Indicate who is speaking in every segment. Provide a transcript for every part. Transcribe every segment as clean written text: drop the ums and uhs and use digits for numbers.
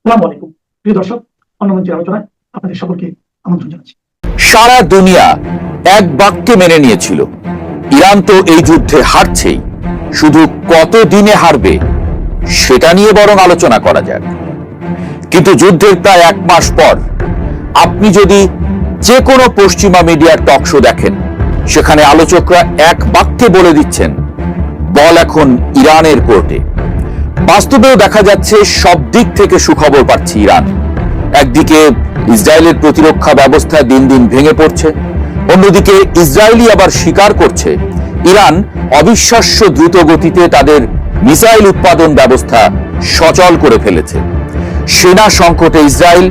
Speaker 1: আসসালামু আলাইকুম প্রিয় দর্শক, অন্নমঞ্চের আলোচনায় আপনাদের সকলকে আমন্ত্রণ জানাচ্ছি।
Speaker 2: সারা দুনিয়া এক বাক্যে মেনে নিয়েছিল ইরান তো এই যুদ্ধে হারছেই, শুধু কত দিনে হারবে সেটা নিয়ে বরং আলোচনা করা যাক। কিন্তু যুদ্ধের প্রায় 1 মাস পর আপনি যদি যে কোনো পশ্চিমা মিডিয়ার টক শো দেখেন, সেখানে আলোচকরা এক বাক্যে বলে দিচ্ছেন বল এখন ইরানের কোর্টে। বাস্তবেও দেখা যাচ্ছে সব দিক থেকে সুখবর পাচ্ছে ইরান। একদিকে ইসরায়েলের প্রতিরক্ষা ব্যবস্থা দিন দিন ভেঙে পড়ছে, অন্যদিকে ইসরায়েলি আবার স্বীকার করছে ইরান অবিশ্বাস্য দ্রুত গতিতে তাদের মিসাইল উৎপাদন ব্যবস্থা সচল করে ফেলেছে। সেনা সংকটে ইসরায়েল,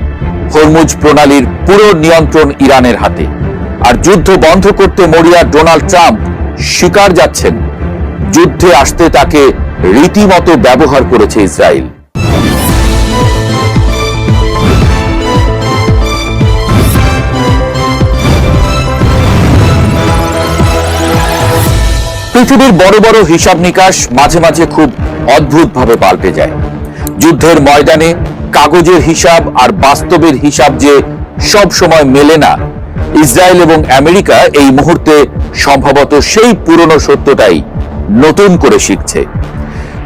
Speaker 2: হরমুজ প্রণালীর পুরো নিয়ন্ত্রণ ইরানের হাতে। আর যুদ্ধ বন্ধ করতে মরিয়া ডোনাল্ড ট্রাম্প স্বীকার যাচ্ছেন যুদ্ধে আসতে তাকে রীতিমতো ব্যবহার করেছে ইসরায়েল। পৃথিবীর বড় বড় হিসাব নিকাশ মাঝে মাঝে খুব অদ্ভুতভাবে পাল্টে যায়। যুদ্ধের ময়দানে কাগজের হিসাব আর বাস্তবের হিসাব যে সব সময় মেলে না, ইসরায়েল এবং আমেরিকা এই মুহূর্তে সম্ভবত সেই পুরনো সত্যটাই নতুন করে শিখছে।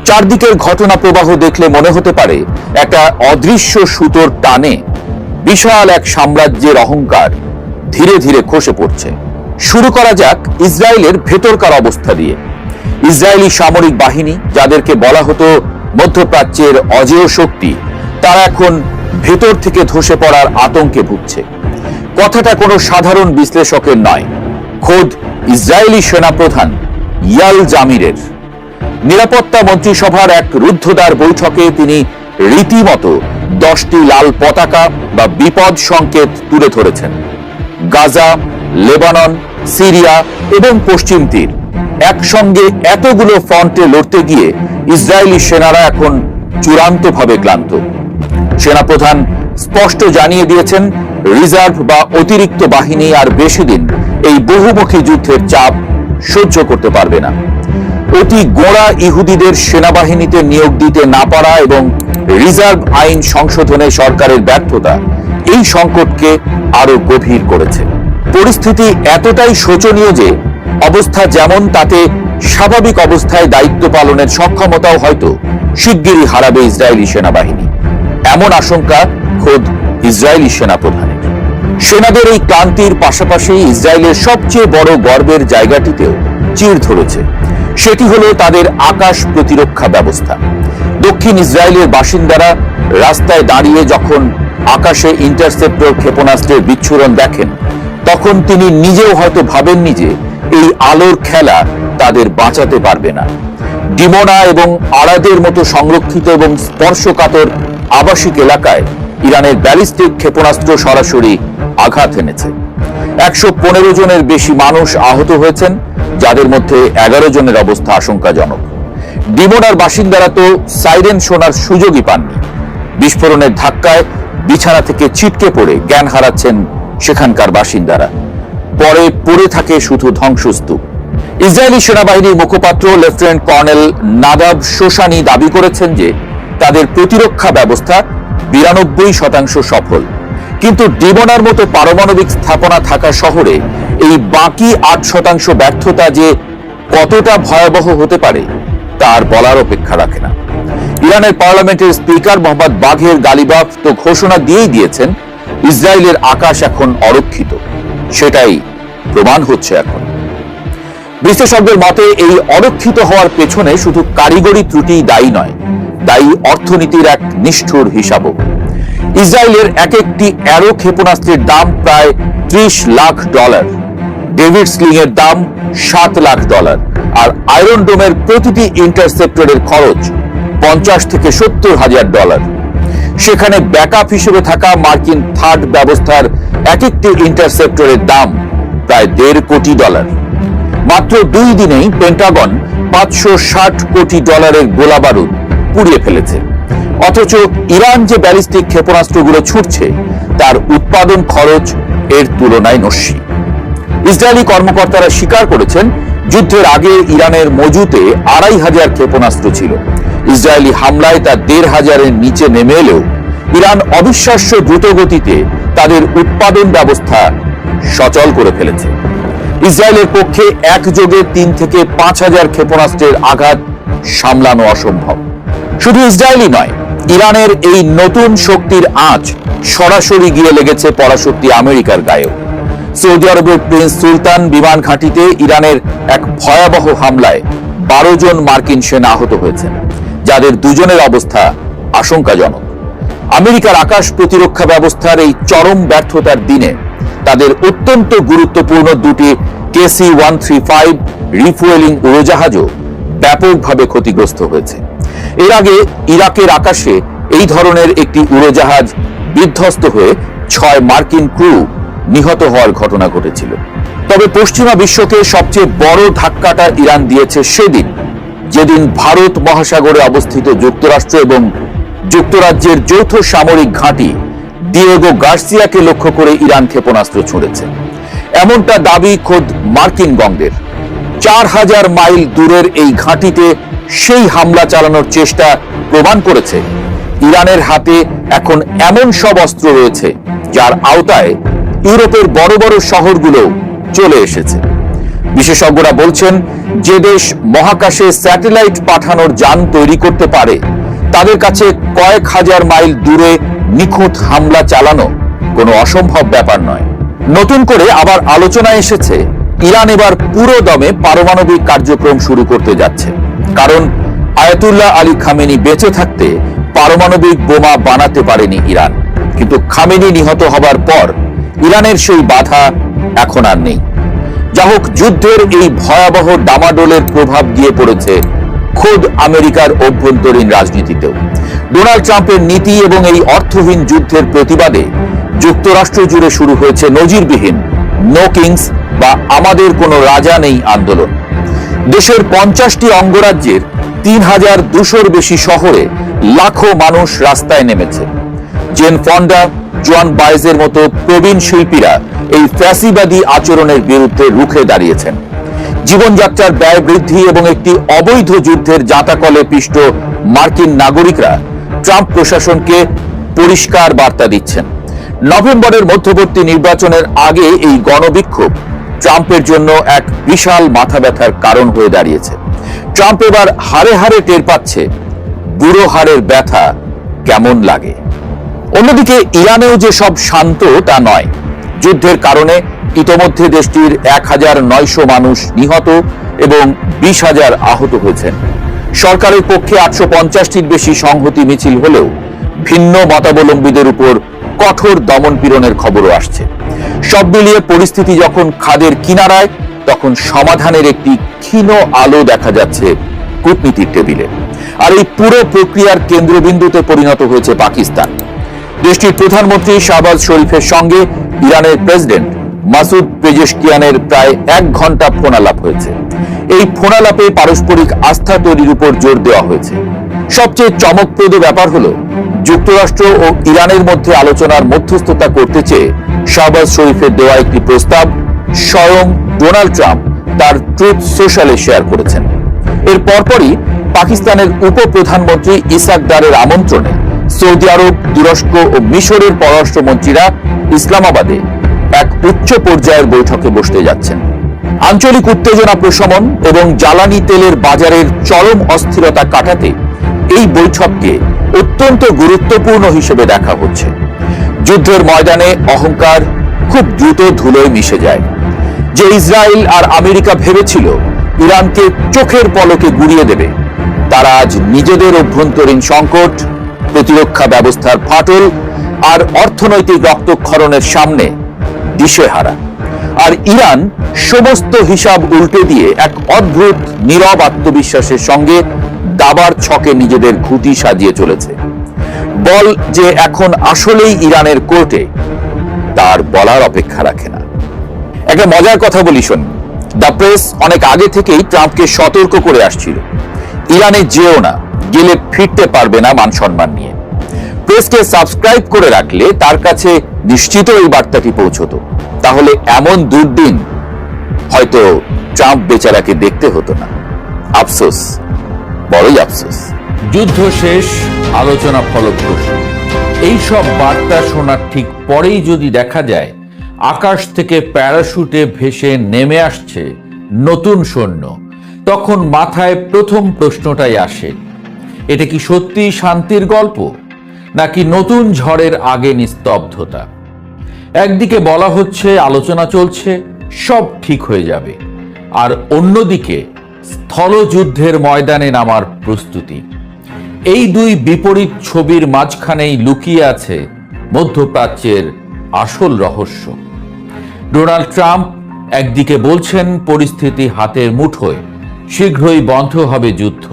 Speaker 2: চারদিকের ঘটনা প্রবাহ দেখলে মনে হতে পারে একটা অদৃশ্য সুতোর টানে বিশাল এক সাম্রাজ্যের অহংকার ধীরে ধীরে খসে পড়ছে। শুরু করা যাক ইসরায়েলের ভেতরকার অবস্থা দিয়ে। ইসরায়েলি সামরিক বাহিনী, যাদেরকে বলা হতো মধ্যপ্রাচ্যের অজেয় শক্তি, তারা এখন ভেতর থেকে ধসে পড়ার আতঙ্কে ভুগছে। কথাটা কোনো সাধারণ বিশ্লেষকের নয়, খোদ ইসরায়েলি সেনাপ্রধান ইয়াল জামিরের। নিরাপত্তা মন্ত্রিসভার এক রুদ্ধদ্বার বৈঠকে তিনি রীতিমতো 10টি লাল পতাকা বা বিপদ সংকেত তুলে ধরেছেন। গাজা, লেবানন, সিরিয়া এবং পশ্চিম তীর একসঙ্গে এতগুলো ফ্রন্টে লড়তে গিয়ে ইসরায়েলি সেনারা এখন চূড়ান্তভাবে ক্লান্ত। সেনাপ্রধান স্পষ্ট জানিয়ে দিয়েছেন রিজার্ভ বা অতিরিক্ত বাহিনী আর বেশি দিন এই বহুমুখী যুদ্ধের চাপ সহ্য করতে পারবে না। অতি গোঁড়া ইহুদিদের সেনাবাহিনীতে নিয়োগ দিতে না পারা এবং রিজার্ভ আইন সংশোধনে সরকারের ব্যর্থতা এই সংকটকে আরো গভীর করেছে। পরিস্থিতি এতটাই শোচনীয় যে অবস্থা যেমন, তাতে স্বাভাবিক অবস্থায় দায়িত্ব পালনের সক্ষমতাও হয়তো শিগগিরই হারাবে ইসরায়েলি সেনাবাহিনী, এমন আশঙ্কা খোদ ইসরায়েলি সেনাপ্রধানের। সেনাদের এই ক্লান্তির পাশাপাশি ইসরায়েলের সবচেয়ে বড় গর্বের জায়গাটিতেও চিড় ধরেছে। সেটি হলো তাদের আকাশ প্রতিরক্ষা ব্যবস্থা। দক্ষিণ ইসরায়েলের বাসিন্দারা রাস্তায় দাঁড়িয়ে যখন আকাশে ইন্টারসেপ্টর ক্ষেপণাস্ত্রের বিচ্ছুরণ দেখেন, তখন তিনি নিজেও হয়তো ভাবেননি যে এই আলোর খেলা তাদের বাঁচাতে পারবে না। ডিমোনা এবং আরাদের মতো সংরক্ষিত এবং স্পর্শকাতর আবাসিক এলাকায় ইরানের ব্যালিস্টিক ক্ষেপণাস্ত্র সরাসরি আঘাত এনেছে। 115 জনের বেশি মানুষ আহত হয়েছেন, যাদের মধ্যে 11 জনের অবস্থা আশঙ্কাজনক। ডিমোনার বাসিন্দারা তো সাইরেন শোনার সুযোগই পাননি। বিস্ফোরণের ধাক্কায় বিছানা থেকে ছিটকে পড়ে জ্ঞান হারাচ্ছেন সেখানকার বাসিন্দারা। পরে পড়ে থাকে শুধু ধ্বংসস্তূপ। ইসরায়েলি সেনাবাহিনীর মুখপাত্র লেফটেন্যান্ট কর্নেল নাদাব শোশানি দাবি করেছেন যে তাদের প্রতিরক্ষা ব্যবস্থা 92% সফল। কিন্তু ডিমোনার মতো পারমাণবিক স্থাপনা থাকা শহরে এই বাকি 8% ব্যর্থতা যে কতটা ভয়াবহ হতে পারে তার বলার অপেক্ষা রাখে না। ইরানের পার্লামেন্টের স্পিকার মোহাম্মদ বাঘের গালিবাফ তো ঘোষণা দিয়েই দিয়েছেন ইসরায়েলের আকাশ এখন অরক্ষিত। সেটাই প্রমাণ হচ্ছে এখন। বিশ্লেষকদের মতে এই অরক্ষিত হওয়ার পেছনে শুধু কারিগরি ত্রুটি দায়ী নয়, দায়ী অর্থনীতির এক নিষ্ঠুর হিসাবও। ইসরায়েলের এক একটি অ্যারো ক্ষেপণাস্ত্রের দাম প্রায় $30 লাখ, ডেভিড স্লিং এর দাম $7 লাখ, আর আয়রন ডোমের প্রতিটি ইন্টারসেপ্টরের খরচ $50,000 থেকে $70,000। সেখানে ব্যাকআপ হিসেবে থাকা মার্কিন থার্ড ব্যবস্থার এক একটি ইন্টারসেপ্টরের দাম প্রায় $1.5 কোটি। মাত্র 2 দিনেই পেন্টাগন $560 কোটি গোলা বারুদ পুড়িয়ে ফেলেছে। অথচ ইরান যে ব্যালিস্টিক ক্ষেপণাস্ত্রগুলো ছুটছে তার উৎপাদন খরচ এর তুলনায় নস্যি। ইসরায়েলি কর্মকর্তারা স্বীকার করেছেন যুদ্ধের আগে ইরানের মজুতে 2500 ক্ষেপণাস্ত্র ছিল। ইসরায়েলি হামলায় তা 1500-এর নিচে নেমে এলেও ইরান অবিশ্বাস্য দ্রুতগতিতে তাদের উৎপাদন ব্যবস্থা সচল করে ফেলেছে। ইসরায়েলের পক্ষে একযোগে 3 থেকে 5,000 ক্ষেপণাস্ত্রের আঘাত সামলানো অসম্ভব। শুধু ইসরায়েলই নয়, ইরানের এই নতুন শক্তির আঁচ সরাসরি গিয়ে লেগেছে পরাশক্তি আমেরিকার গায়েও। সৌদি আরবের প্রিন্স সুলতান বিমান ঘাঁটিতে ইরানের এক ভয়াবহ হামলায় 12 জন মার্কিন সেনা আহত হয়েছেন, যাদের 2 জনের অবস্থা আশঙ্কাজনক। আমেরিকার আকাশ প্রতিরক্ষা ব্যবস্থার এই চরম ব্যর্থতার দিনে তাদের অত্যন্ত গুরুত্বপূর্ণ 2টি KC-135 রিফুয়েলিং উড়োজাহাজও ব্যাপকভাবে ক্ষতিগ্রস্ত হয়েছে। এর আগে ইরাকের আকাশে এই ধরনের একটি উড়োজাহাজ বিধ্বস্ত হয়ে 6 মার্কিন ক্রু নিহত হওয়ার ঘটনা ঘটেছিল। তবে পশ্চিমা বিশ্বকে সবচেয়ে বড় ধাক্কাটা ইরান দিয়েছে সেদিন, যেদিন ভারত মহাসাগরে অবস্থিত যুক্তরাষ্ট্র এবং যুক্তরাজ্যের যৌথ সামরিক ঘাঁটি ডিয়েগো গার্সিয়াকে লক্ষ্য করে ইরান ক্ষেপণাস্ত্র ছুঁড়েছে। এমনটা দাবি খোদ মার্কিন গঙ্গের। 4000 মাইল দূরের এই ঘাঁটিতে সেই হামলা চালানোর চেষ্টা প্রমাণ করেছে ইরানের হাতে এখন এমন সব অস্ত্র রয়েছে যার আওতায় ইউরোপের বড় বড় শহরগুলো চলে এসেছে। বিশেষজ্ঞরা বলছেন, যে দেশ মহাকাশে স্যাটেলাইট পাঠানোর যান তৈরি করতে পারে, তাদের কাছে কয়েক হাজার মাইল দূরে নিখুঁত হামলা চালানো কোনো অসম্ভব ব্যাপার নয়। নতুন করে আবার আলোচনায় এসেছে ইরান এবার পুরো দমে পারমাণবিক কার্যক্রম শুরু করতে যাচ্ছে। কারণ আয়াতুল্লাহ আলী খামেনি বেঁচে থাকতে পারমাণবিক বোমা বানাতে পারেনি ইরান, কিন্তু খামেনি নিহত হবার পর ইরানের সেই বাধা এখন আর নেই। যা হোক, যুদ্ধের এই ভয়াবহ ডামাডোলের প্রভাব গিয়ে পড়েছে খোদ আমেরিকার অভ্যন্তরীণ রাজনীতিতেও। ডোনাল্ড ট্রাম্পের নীতি এবং এই অর্থহীন যুদ্ধের প্রতিবাদে যুক্তরাষ্ট্র জুড়ে শুরু হয়েছে নজিরবিহীন নো কিংস বা আমাদের কোনো রাজা নেই আন্দোলন। দেশের 50টি অঙ্গরাজ্যের 3200-র বেশি শহরে লাখো মানুষ রাস্তায় নেমেছে। জেন ফন্ডা, জোয়ান বাইজের মতো প্রবীণ শিল্পীরা এই ফ্যাসিবাদী আচরণের বিরুদ্ধে রুখে দাঁড়িয়েছেন। জীবনযাত্রার ব্যয় বৃদ্ধি এবং একটি অবৈধ যুদ্ধের জাঁতাকলে পিষ্ট মার্কিন নাগরিকরা ট্রাম্প প্রশাসনকে পরিষ্কার বার্তা দিচ্ছেন। নভেম্বরের মধ্যবর্তী নির্বাচনের আগে এই গণবিক্ষোভ ট্রাম্পের জন্য এক বিশাল মাথা ব্যথার কারণ হয়ে দাঁড়িয়েছে। ট্রাম্প এবার হারে হারে টের পাচ্ছে বুড়ো হাড়ের ব্যথা কেমন লাগে। অন্যদিকে ইরানেও যে সব শান্ত তা নয়। যুদ্ধের কারণে ইতোমধ্যে দেশটির 1900 মানুষ নিহত এবং 20,000 আহত হয়েছেন। সরকারের পক্ষে 850-টির বেশি সংহতি মিছিল হলেও ভিন্ন মতাবলম্বীদের উপর কঠোর দমনপীড়নের খবরও আসছে। সব মিলিয়ে পরিস্থিতি যখন খাদের কিনারায়, তখন সমাধানের একটি ক্ষীণ আলো দেখা যাচ্ছে কূটনীতির টেবিলে। আর এই পুরো প্রক্রিয়ার কেন্দ্রবিন্দুতে পরিণত হয়েছে পাকিস্তান। দেশটির প্রধানমন্ত্রী শাহবাজ শরীফের সঙ্গে ইরানের প্রেসিডেন্ট মাসুদ পেজেশকিয়ানের প্রায় 1 ঘন্টা ফোনালাপ হয়েছে। এই ফোনালাপে পারস্পরিক আস্থা তৈরির উপর জোর দেওয়া হয়েছে। সবচেয়ে চমকপ্রদ ব্যাপার হলো, যুক্তরাষ্ট্র ও ইরানের মধ্যে আলোচনার মধ্যস্থতা করতে চেয়ে শাহবাজ শরীফের দেওয়া একটি প্রস্তাব স্বয়ং ডোনাল্ড ট্রাম্প তার ট্রুথ সোশ্যালে শেয়ার করেছেন। এর পরপরই পাকিস্তানের উপপ্রধানমন্ত্রী ইসাক দারের আমন্ত্রণে সৌদি আরব, তুরস্ক ও মিশরের পররাষ্ট্রমন্ত্রীরা ইসলামাবাদে এক উচ্চ পর্যায়ের বৈঠকে বসতে যাচ্ছেন। আঞ্চলিক উত্তেজনা প্রশমন এবং জ্বালানি তেলের বাজারের চরম অস্থিরতা কাটাতে এই বৈঠককে অত্যন্ত গুরুত্বপূর্ণ হিসেবে দেখা হচ্ছে। যুদ্ধের ময়দানে অহংকার খুব দ্রুত ধুলোয় মিশে যায়। যে ইসরায়েল আর আমেরিকা ভেবেছিল ইরানকে চোখের পলকে গুড়িয়ে দেবে, তারা আজ নিজেদের অভ্যন্তরীণ সংকট, প্রতিরক্ষা ব্যবস্থার ফাটল আর অর্থনৈতিক রক্তক্ষরণের সামনে দিশেহারা। আর ইরান সমস্ত হিসাব উল্টে দিয়ে এক অদ্ভুত নীরব আত্মবিশ্বাসের সঙ্গে দাবার ছকে নিজেদের ঘুঁটি সাজিয়ে চলেছে। বল যে এখন আসলেই ইরানের কোর্টে, তার বলার অপেক্ষা রাখে না। একটা মজার কথা বলি শোন। দ্য প্রেস অনেক আগে থেকেই ট্রাম্পকে সতর্ক করে আসছিল, ইরানে যেও না, গেলে ফিরতে পারবে না মান সম্মান নিয়ে। প্রেসকে সাবস্ক্রাইব করে রাখলে তার কাছে নিশ্চিত এই বার্তাটি পৌঁছতো। তাহলে এমন দুর্দিন হয়তো ট্রাম্প বেচারাকে দেখতে হতো না। আফসোস, বড়ই আফসোস। যুদ্ধ শেষ, আলোচনা ফলপ্রসূ। এই সব বার্তা শোনার ঠিক পরেই যদি দেখা যায় আকাশ থেকে প্যারাশুটে ভেসে নেমে আসছে নতুন সৈন্য, তখন মাথায় প্রথম প্রশ্নটাই আসে, এটা কি সত্যি শান্তির গল্প, নাকি নতুন ঝড়ের আগে নিস্তব্ধতা? একদিকে বলা হচ্ছে আলোচনা চলছে, সব ঠিক হয়ে যাবে, আর অন্যদিকে স্থলযুদ্ধের ময়দানে নামার প্রস্তুতি। এই দুই বিপরীত ছবির মাঝখানেই লুকিয়ে আছে মধ্যপ্রাচ্যের আসল রহস্য। ডোনাল্ড ট্রাম্প একদিকে বলছেন পরিস্থিতি হাতের মুঠোয়, শীঘ্রই বন্ধ হবে যুদ্ধ,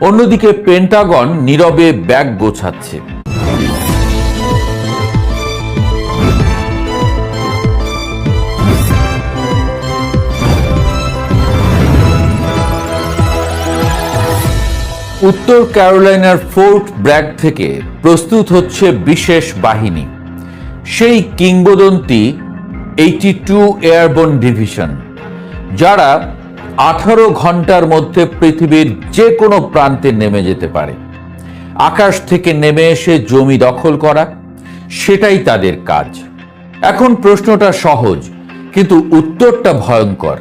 Speaker 2: অন্যদিকে পেন্টাগন নীরবে ব্যাগ গোছাচ্ছে। উত্তর ক্যারোলাইনার ফোর্ট ব্র্যাগ থেকে প্রস্তুত হচ্ছে বিশেষ বাহিনী, সেই কিংবদন্তি 82 এয়ারবোর্ন ডিভিশন, যারা 18 ঘন্টার মধ্যে পৃথিবীর যে কোনো প্রান্তে নেমে যেতে পারে। আকাশ থেকে নেমে এসে জমি দখল করা, সেটাই তাদের কাজ। এখন প্রশ্নটা সহজ, কিন্তু উত্তরটা ভয়ঙ্কর।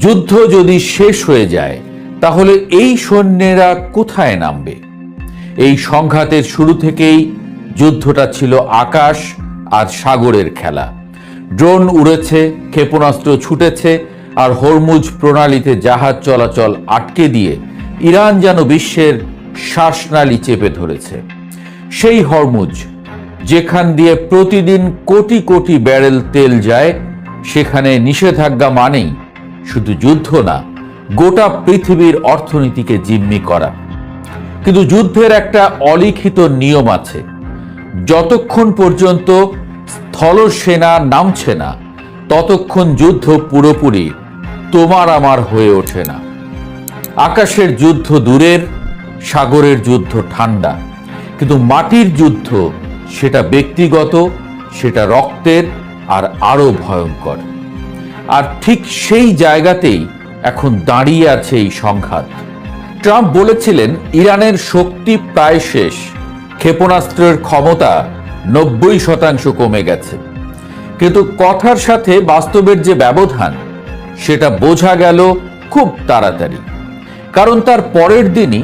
Speaker 2: যুদ্ধ যদি শেষ হয়ে যায়, তাহলে এই সৈন্যেরা কোথায় নামবে? এই সংঘাতের শুরু থেকেই যুদ্ধটা ছিল আকাশ আর সাগরের খেলা। ড্রোন উড়েছে, ক্ষেপণাস্ত্র ছুটেছে, আর হরমুজ প্রণালীতে জাহাজ চলাচল আটকে দিয়ে ইরান যেন বিশ্বের শ্বাসনালী চেপে ধরেছে। সেই হরমুজ, যেখান দিয়ে প্রতিদিন কোটি কোটি ব্যারেল তেল যায়, সেখানে নিষেধাজ্ঞা মানেই শুধু যুদ্ধ না, গোটা পৃথিবীর অর্থনীতিকে জিম্মি করা। কিন্তু যুদ্ধের একটা অলিখিত নিয়ম আছে, যতক্ষণ পর্যন্ত স্থল সেনা নামছে না, ততক্ষণ যুদ্ধ পুরোপুরি তোমার আমার হয়ে ওঠে না। আকাশের যুদ্ধ দূরের, সাগরের যুদ্ধ ঠান্ডা, কিন্তু মাটির যুদ্ধ, সেটা ব্যক্তিগত, সেটা রক্তের, আর আরো ভয়ঙ্কর। আর ঠিক সেই জায়গাতেই এখন দাঁড়িয়ে আছে এই সংঘাত। ট্রাম্প বলেছিলেন ইরানের শক্তি প্রায় শেষ, ক্ষেপণাস্ত্রের ক্ষমতা 90% কমে গেছে। কিন্তু কথার সাথে বাস্তবের যে ব্যবধান, সেটা বোঝা গেল খুব তাড়াতাড়ি। কারণ তার পরের দিনই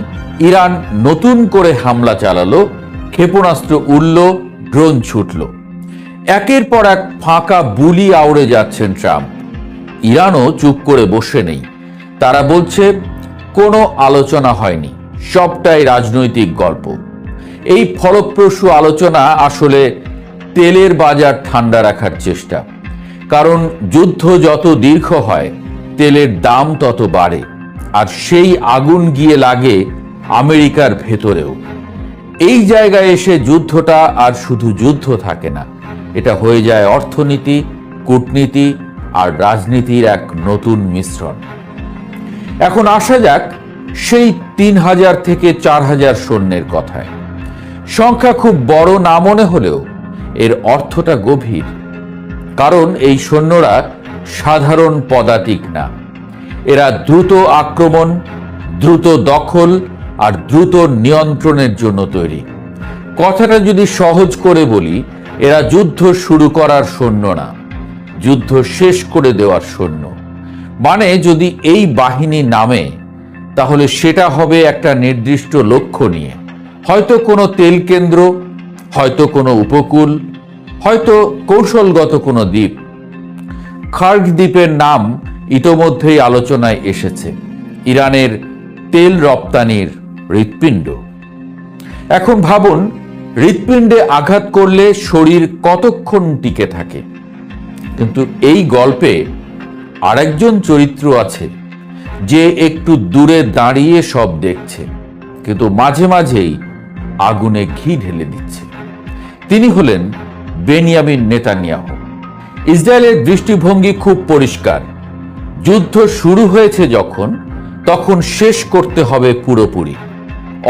Speaker 2: ইরান নতুন করে হামলা চালালো, ক্ষেপণাস্ত্র উড়ল, ড্রোন ছুটল। একের পর এক ফাঁকা বুলি আউড়ে যাচ্ছেন ট্রাম্প। ইরানও চুপ করে বসে নেই। তারা বলছে কোনো আলোচনা হয়নি, সবটাই রাজনৈতিক গল্প। এই ফলপ্রসূ আলোচনা আসলে তেলের বাজার ঠান্ডা রাখার চেষ্টা। কারণ যুদ্ধ যত দীর্ঘ হয়, তেলের দাম তত বাড়ে, আর সেই আগুন গিয়ে লাগে আমেরিকার ভেতরেও। এই জায়গায় এসে যুদ্ধটা আর শুধু যুদ্ধ থাকে না, এটা হয়ে যায় অর্থনীতি, কূটনীতি আর রাজনীতির এক নতুন মিশ্রণ। এখন আসা যাক সেই 3000 থেকে 4000 সৈন্যের কথায়। সংখ্যা খুব বড় না মনে হলেও এর অর্থটা গভীর। কারণ এই সৈন্যরা সাধারণ পদাতিক না, এরা দ্রুত আক্রমণ, দ্রুত দখল আর দ্রুত নিয়ন্ত্রণের জন্য তৈরি। কথাটা যদি সহজ করে বলি, এরা যুদ্ধ শুরু করার সৈন্য না, যুদ্ধ শেষ করে দেওয়ার সৈন্য। মানে যদি এই বাহিনী নামে, তাহলে সেটা হবে একটা নির্দিষ্ট লক্ষ্য নিয়ে, হয়তো কোনো তেল কেন্দ্র, হয়তো কোনো উপকূল, হয়তো কৌশলগত কোনো দ্বীপ। খার্গ দ্বীপের নাম ইতোমধ্যেই আলোচনায় এসেছে, ইরানের তেল রপ্তানির হৃৎপিণ্ড। এখন ভাবুন, হৃৎপিণ্ডে আঘাত করলে শরীর কতক্ষণ টিকে থাকে। কিন্তু এই গল্পে আরেকজন চরিত্র আছে, যে একটু দূরে দাঁড়িয়ে সব দেখছে, কিন্তু মাঝে মাঝেই আগুনে ঘি ঢেলে দিচ্ছে। তিনি হলেন বেনিয়ামিন নেতানিয়াহু। ইসরায়েলের দৃষ্টিভঙ্গি খুব পরিষ্কার, যুদ্ধ শুরু হয়েছে যখন, তখন শেষ করতে হবে পুরোপুরি।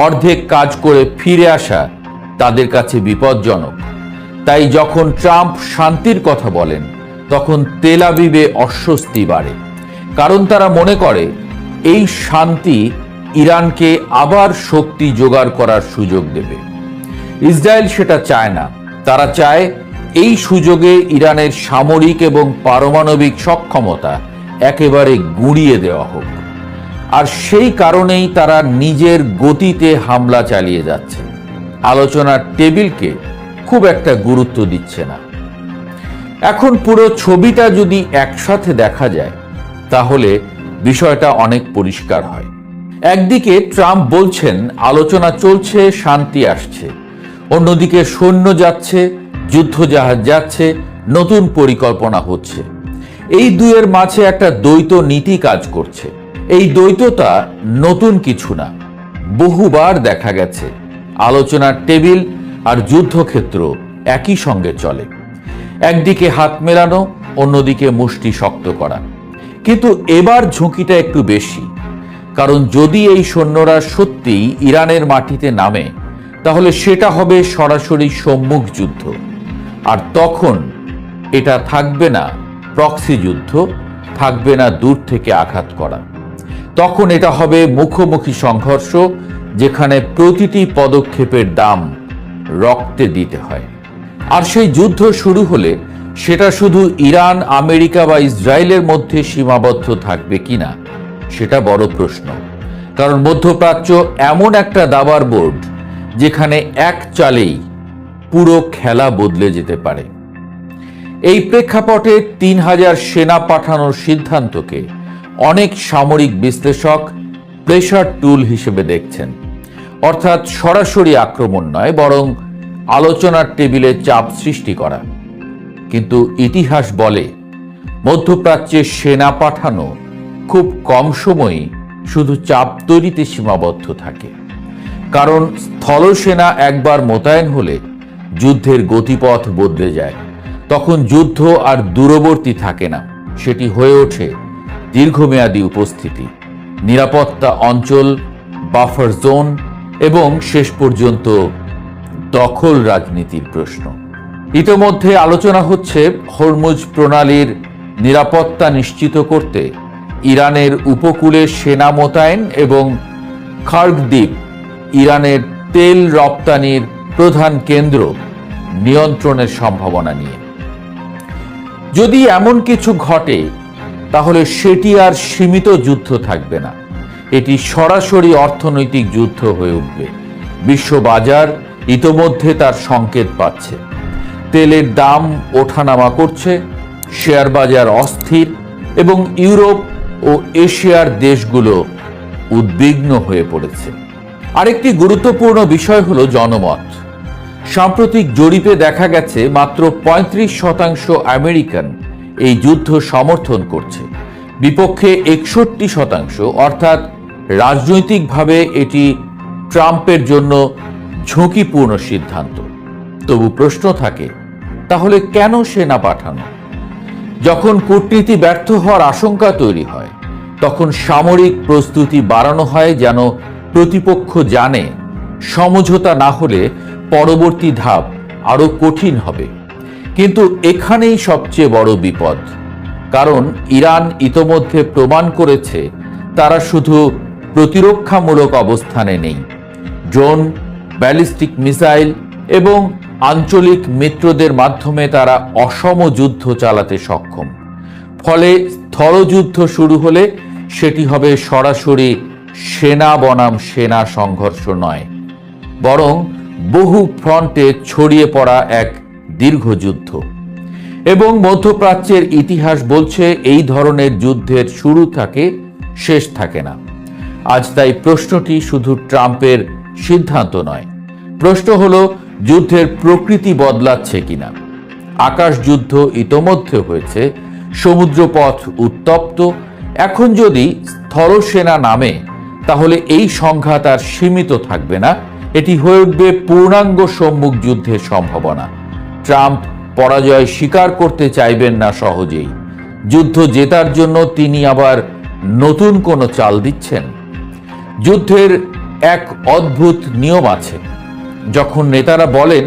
Speaker 2: অর্ধেক কাজ করে ফিরে আসা তাদের কাছে বিপজ্জনক। তাই যখন ট্রাম্প শান্তির কথা বলেন, তখন তেল আবিবে অস্বস্তি বাড়ে। কারণ তারা মনে করে এই শান্তি ইরানকে আবার শক্তি জোগাড় করার সুযোগ দেবে। ইসরায়েল সেটা চায় না। তারা চায় এই সুযোগে ইরানের সামরিক এবং পারমাণবিক সক্ষমতা একেবারে গুঁড়িয়ে দেওয়া হোক। আর সেই কারণেই তারা নিজের গতিতে হামলা চালিয়ে যাচ্ছে, আলোচনার টেবিলকে খুব একটা গুরুত্ব দিচ্ছে না। এখন পুরো ছবিটা যদি একসাথে দেখা যায় তাহলে বিষয়টা অনেক পরিষ্কার হয়। একদিকে ট্রাম্প বলছেন আলোচনা চলছে, শান্তি আসছে, অন্যদিকে সৈন্য যাচ্ছে, যুদ্ধজাহাজ যাচ্ছে, নতুন পরিকল্পনা হচ্ছে। এই দুয়ের মাঝে একটা দ্বৈত নীতি কাজ করছে। এই দ্বৈততা নতুন কিছু না, বহুবার দেখা গেছে। আলোচনার টেবিল আর যুদ্ধক্ষেত্র একই সঙ্গে চলে, একদিকে হাত মেলানো, অন্যদিকে মুষ্টি শক্ত করা। কিন্তু এবার ঝুঁকিটা একটু বেশি, কারণ যদি এই সৈন্যরা সত্যিই ইরানের মাটিতে নামে তাহলে সেটা হবে সরাসরি সম্মুখ যুদ্ধ। আর তখন এটা থাকবে না প্রক্সি যুদ্ধ, থাকবে না দূর থেকে আঘাত করা। তখন এটা হবে মুখোমুখি সংঘর্ষ, যেখানে প্রতিটি পদক্ষেপের দাম রক্তে দিতে হয়। আর সেই যুদ্ধ শুরু হলে সেটা শুধু ইরান, আমেরিকা বা ইসরায়েলের মধ্যে সীমাবদ্ধ থাকবে কিনা সেটা বড় প্রশ্ন। কারণ মধ্যপ্রাচ্য এমন একটা দাবার বোর্ড যেখানে এক চালেই পুরো খেলা বদলে যেতে পারে। এই প্রেক্ষাপটে ৩,০০০ সেনা পাঠানোর সিদ্ধান্তকে অনেক সামরিক বিশ্লেষক প্রেসার টুল হিসেবে দেখছেন। অর্থাৎ সরাসরি আক্রমণ নয়, বরং আলোচনার টেবিলে চাপ সৃষ্টি করা। কিন্তু ইতিহাস বলে মধ্যপ্রাচ্যে সেনা পাঠানো খুব কম সময়ই শুধু চাপ তৈরিতে সীমাবদ্ধ থাকে। কারণ স্থলসেনা একবার মোতায়েন হলে যুদ্ধের গতিপথ বদলে যায়। তখন যুদ্ধ আর দূরবর্তী থাকে না, সেটি হয়ে ওঠে দীর্ঘমেয়াদী উপস্থিতি, নিরাপত্তা অঞ্চল, বাফার জোন এবং শেষ পর্যন্ত দখল রাজনীতির প্রশ্ন। ইতোমধ্যে আলোচনা হচ্ছে হরমুজ প্রণালীর নিরাপত্তা নিশ্চিত করতে ইরানের উপকূলে সেনা মোতায়েন এবং খার্গ দ্বীপ, ইরানের তেল রপ্তানির প্রধান কেন্দ্র, নিয়ন্ত্রণের সম্ভাবনা নিয়ে। যদি এমন কিছু ঘটে তাহলে সেটি আর সীমিত যুদ্ধ থাকবে না, এটি সরাসরি অর্থনৈতিক যুদ্ধ হয়ে উঠবে। বিশ্ববাজার ইতোমধ্যে তার সংকেত পাচ্ছে। তেলের দাম ওঠানামা করছে, শেয়ার বাজার অস্থির এবং ইউরোপ ও এশিয়ার দেশগুলো উদ্বিগ্ন হয়ে পড়েছে। আরেকটি গুরুত্বপূর্ণ বিষয় হলো জনমত। সাম্প্রতিক জরিপে দেখা গেছে মাত্র ৩৫% আমেরিকান এই যুদ্ধ সমর্থন করছে, বিপক্ষে ৬১%। অর্থাৎ রাজনৈতিকভাবে এটি ট্রাম্পের জন্য ঝুঁকিপূর্ণ সিদ্ধান্ত। তবু প্রশ্ন থাকে, তাহলে কেন সেনা পাঠানো? যখন কূটনীতি ব্যর্থ হওয়ার আশঙ্কা তৈরি হয় তখন সামরিক প্রস্তুতি বাড়ানো হয়, যেন প্রতিপক্ষ জানে সমঝোতা না হলে পরবর্তী ধাপ আরো কঠিন হবে। কিন্তু এখানেই সবচেয়ে বড় বিপদ, কারণ ইরান ইতোমধ্যে প্রমাণ করেছে তারা শুধু প্রতিরক্ষামূলক অবস্থানে নেই, ড্রোন, ব্যালিস্টিক মিসাইল এবং আঞ্চলিক মিত্রদের মাধ্যমে তারা অসম যুদ্ধ চালাতে সক্ষম। ফলে স্থলযুদ্ধ শুরু হলে সেটি হবে সরাসরি সেনা বনাম সেনা সংঘর্ষ নয়, বরং বহু ফ্রন্টে ছড়িয়ে পড়া এক দীর্ঘ যুদ্ধ। এবং মধ্যপ্রাচ্যের ইতিহাস বলছে এই ধরনের যুদ্ধের শুরু থাকে, শেষ থাকে না। আজ তাই প্রশ্নটি শুধু ট্রাম্পের সিদ্ধান্ত নয়, প্রশ্ন হলো যুদ্ধের প্রকৃতি বদলাচ্ছে কিনা। আকাশ যুদ্ধ ইতোমধ্যে হয়েছে, সমুদ্রপথ উত্তপ্ত। এখন যদি স্থলসেনা নামে তাহলে এই সংঘাত আর সীমিত থাকবে না, এটি হয়ে উঠবে পূর্ণাঙ্গ সম্মুখ যুদ্ধের সম্ভাবনা। ট্রাম্প পরাজয় স্বীকার করতে চাইবেন না সহজেই। যুদ্ধ জেতার জন্য তিনি আবার নতুন কোনো চাল দিচ্ছেন। যুদ্ধের এক অদ্ভুত নিয়ম আছে, যখন নেতারা বলেন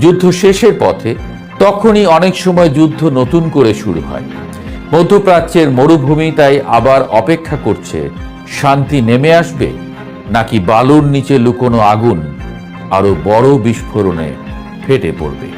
Speaker 2: যুদ্ধ শেষের পথে, তখনই অনেক সময় যুদ্ধ নতুন করে শুরু হয়। মধ্যপ্রাচ্যের মরুভূমি তাই আবার অপেক্ষা করছে শান্তি নেমে আসবে নাকি বালুর নিচে লুকোনো আগুন আরো বড় বিস্ফোরণে ফেটে পড়বে।